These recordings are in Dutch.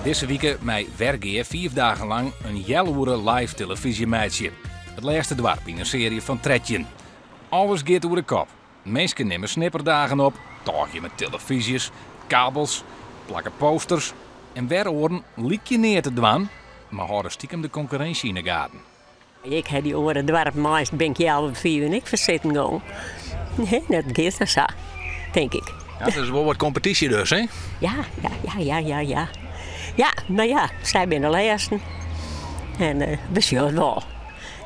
Deze week mij werkgeer 5 dagen lang een jelloere live televisiemeidje. Het laatste dwarp in een serie van tretjen. Alles gaat over de kop. Mensen nemen snipperdagen op, taagje met televisies, kabels, plakken posters. En weeroren liek je neer te dwan, maar houden stiekem de concurrentie in de gaten. Ik heb die oren dwarp meest ben ik jou 4 en ik verzitten gewoon. Nee, dat gaat dan zo, denk ik. Ja, dat is wel wat competitie dus, hè? Ja. Ja, maar ja, zij zijn de laatste. En we zien het wel.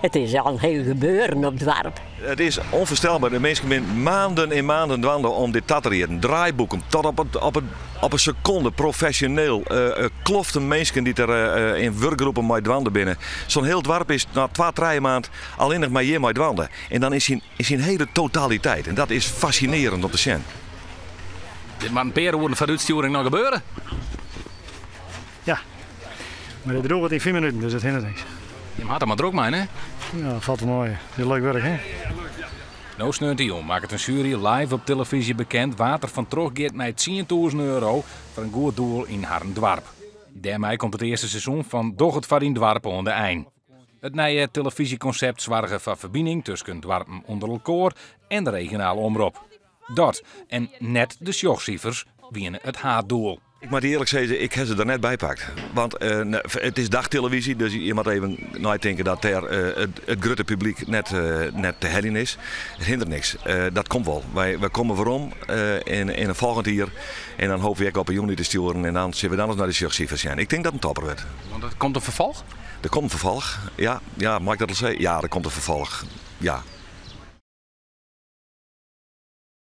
Het is al een heel gebeuren op het dorp. Het is onvoorstelbaar. De mensen zijn maanden en maanden dwanden om dit te reden. Draaiboeken, tot op een seconde, professioneel. Klofte mensen die er in werkgroepen mee dwanden binnen. Zo'n heel dorp is na 2-3 maanden alleen nog maar hier mee dwanden. En dan is een hele totaliteit. En dat is fascinerend om te zien. Dit mag een paar uur van de uitsturing nog gebeuren. Ja, maar dat droog het in 4 minuten, dus het hindert niks. Je had er maar druk mee, hè? Ja, valt wel mooi. Heel leuk werk, hè? Nou sneunt hij om, maakt het een jury live op televisie bekend. Water van teruggeeft met €10.000 voor een goed doel in Harendwarp. Daarmee komt het eerste seizoen van Doch het van in Dwarpen onder eind. Het nieuwe televisieconcept zorgt voor verbinding tussen dwarpen onder elkaar en de regionale omroep. Dat en net de sjogcijfers winnen het haatdoel. Ik moet eerlijk zeggen, ik heb ze er net bij gepakt. Want het is dagtelevisie, dus je moet even nadenken dat daar het grote publiek net te hellen is. Het hindert niks. Dat komt wel. Wij komen waarom in een volgend jaar. En dan hopen we ook op een juni te sturen en dan zien we dan eens naar de sjogcijfers. Ik denk dat het een topper wordt. Want er komt een vervolg? Er komt een vervolg. Ja, mag ik dat al zeggen? Ja, er komt een vervolg. Ja.